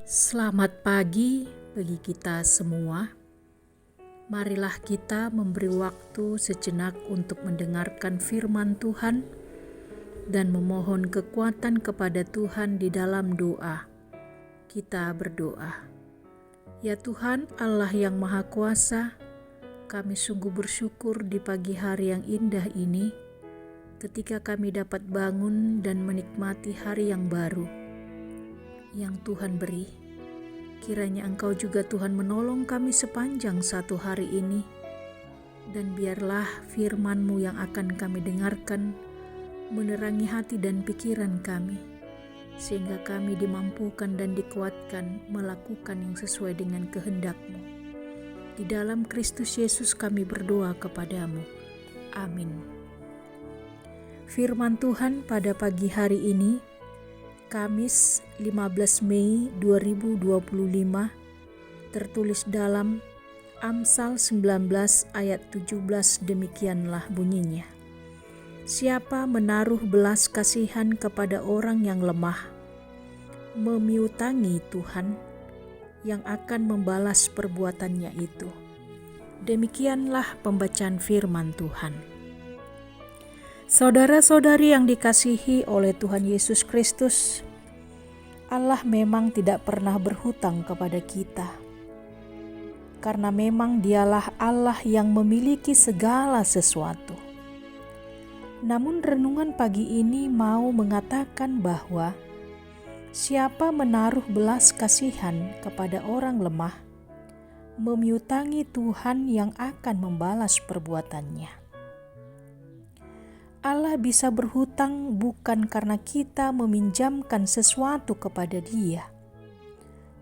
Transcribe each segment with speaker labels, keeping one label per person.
Speaker 1: Selamat pagi bagi kita semua. Marilah kita memberi waktu sejenak untuk mendengarkan firman Tuhan dan memohon kekuatan kepada Tuhan di dalam doa. Kita berdoa. Ya Tuhan Allah yang Maha Kuasa, kami sungguh bersyukur di pagi hari yang indah ini ketika kami dapat bangun dan menikmati hari yang baru yang Tuhan beri. Kiranya Engkau juga Tuhan menolong kami sepanjang satu hari ini, dan biarlah firman-Mu yang akan kami dengarkan menerangi hati dan pikiran kami, sehingga kami dimampukan dan dikuatkan melakukan yang sesuai dengan kehendak-Mu. Di dalam Kristus Yesus kami berdoa kepadamu. Amin. Firman Tuhan pada pagi hari ini, Kamis 15 Mei 2025, tertulis dalam Amsal 19 ayat 17, demikianlah bunyinya. Siapa menaruh belas kasihan kepada orang yang lemah, memiutangi Tuhan yang akan membalas perbuatannya itu. Demikianlah pembacaan firman Tuhan. Saudara-saudari yang dikasihi oleh Tuhan Yesus Kristus, Allah memang tidak pernah berhutang kepada kita, karena memang Dialah Allah yang memiliki segala sesuatu. Namun renungan pagi ini mau mengatakan bahwa siapa menaruh belas kasihan kepada orang lemah, memiutangi Tuhan yang akan membalas perbuatannya. Allah bisa berhutang bukan karena kita meminjamkan sesuatu kepada Dia,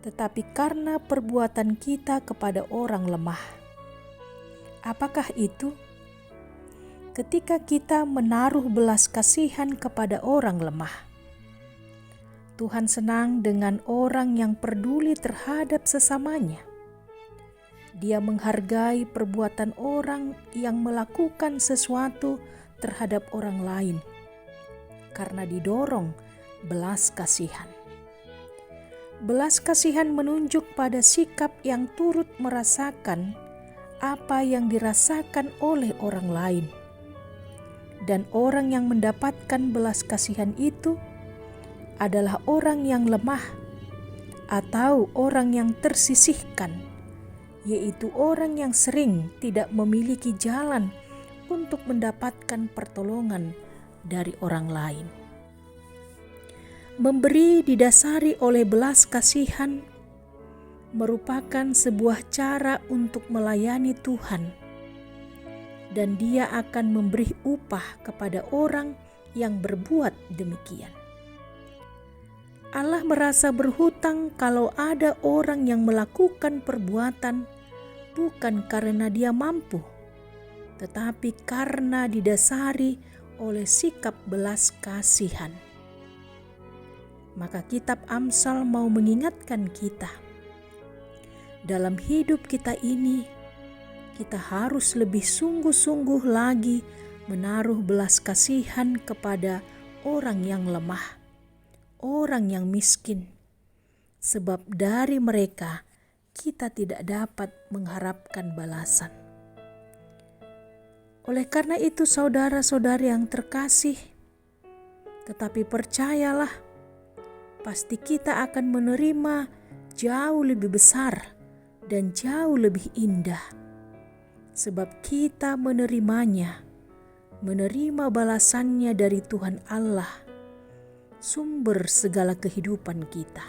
Speaker 1: tetapi karena perbuatan kita kepada orang lemah. Apakah itu? Ketika kita menaruh belas kasihan kepada orang lemah, Tuhan senang dengan orang yang peduli terhadap sesamanya. Dia menghargai perbuatan orang yang melakukan sesuatu terhadap orang lain karena didorong belas kasihan. Belas kasihan menunjuk pada sikap yang turut merasakan apa yang dirasakan oleh orang lain. Dan orang yang mendapatkan belas kasihan itu adalah orang yang lemah atau orang yang tersisihkan, yaitu orang yang sering tidak memiliki jalan untuk mendapatkan pertolongan dari orang lain. Memberi didasari oleh belas kasihan merupakan sebuah cara untuk melayani Tuhan, dan Dia akan memberi upah kepada orang yang berbuat demikian. Allah merasa berhutang kalau ada orang yang melakukan perbuatan bukan karena dia mampu, tetapi karena didasari oleh sikap belas kasihan. Maka kitab Amsal mau mengingatkan kita, dalam hidup kita ini, kita harus lebih sungguh-sungguh lagi menaruh belas kasihan kepada orang yang lemah, orang yang miskin, sebab dari mereka kita tidak dapat mengharapkan balasan. Oleh karena itu saudara-saudari yang terkasih, tetapi percayalah, pasti kita akan menerima jauh lebih besar dan jauh lebih indah. Sebab kita menerimanya, menerima balasannya dari Tuhan Allah, sumber segala kehidupan kita.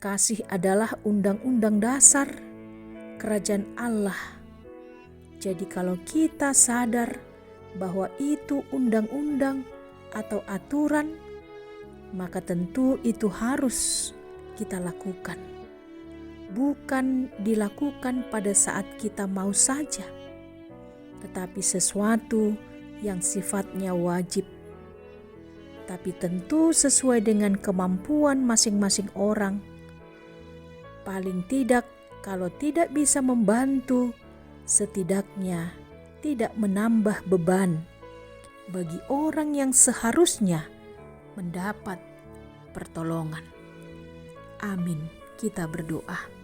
Speaker 1: Kasih adalah undang-undang dasar kerajaan Allah. Jadi kalau kita sadar bahwa itu undang-undang atau aturan, maka tentu itu harus kita lakukan. Bukan dilakukan pada saat kita mau saja, tetapi sesuatu yang sifatnya wajib. Tapi tentu sesuai dengan kemampuan masing-masing orang. Paling tidak, kalau tidak bisa membantu, setidaknya tidak menambah beban bagi orang yang seharusnya mendapat pertolongan. Amin. Kita berdoa.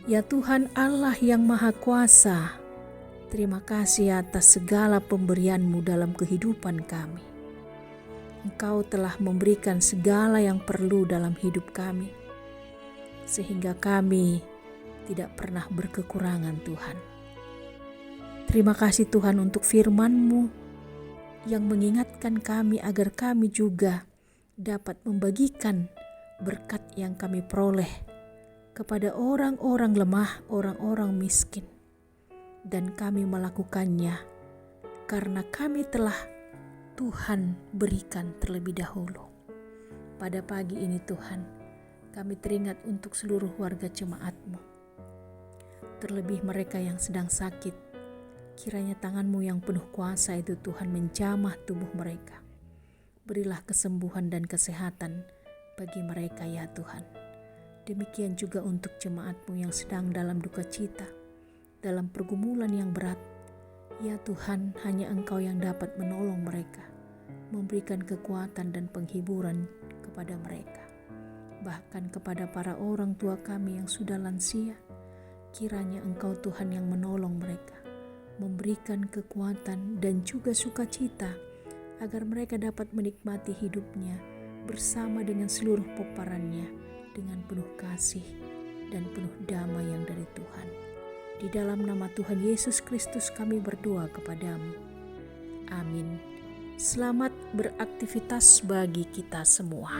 Speaker 1: Ya Tuhan Allah yang Maha Kuasa, terima kasih atas segala pemberian-Mu dalam kehidupan kami. Engkau telah memberikan segala yang perlu dalam hidup kami, sehingga kami tidak pernah berkekurangan Tuhan. Terima kasih Tuhan untuk firman-Mu yang mengingatkan kami agar kami juga dapat membagikan berkat yang kami peroleh kepada orang-orang lemah, orang-orang miskin. Dan kami melakukannya karena kami telah Tuhan berikan terlebih dahulu. Pada pagi ini Tuhan, kami teringat untuk seluruh warga jemaat-Mu. Terlebih mereka yang sedang sakit, kiranya tangan-Mu yang penuh kuasa itu Tuhan menjamah tubuh mereka. Berilah kesembuhan dan kesehatan bagi mereka ya Tuhan. Demikian juga untuk jemaat-Mu yang sedang dalam duka cita, dalam pergumulan yang berat. Ya Tuhan, hanya Engkau yang dapat menolong mereka, memberikan kekuatan dan penghiburan kepada mereka. Bahkan kepada para orang tua kami yang sudah lansia, kiranya Engkau Tuhan yang menolong mereka, memberikan kekuatan dan juga sukacita, agar mereka dapat menikmati hidupnya bersama dengan seluruh peparannya dengan penuh kasih dan penuh damai yang dari Tuhan. Di dalam nama Tuhan Yesus Kristus kami berdoa kepadamu. Amin. Selamat beraktivitas bagi kita semua.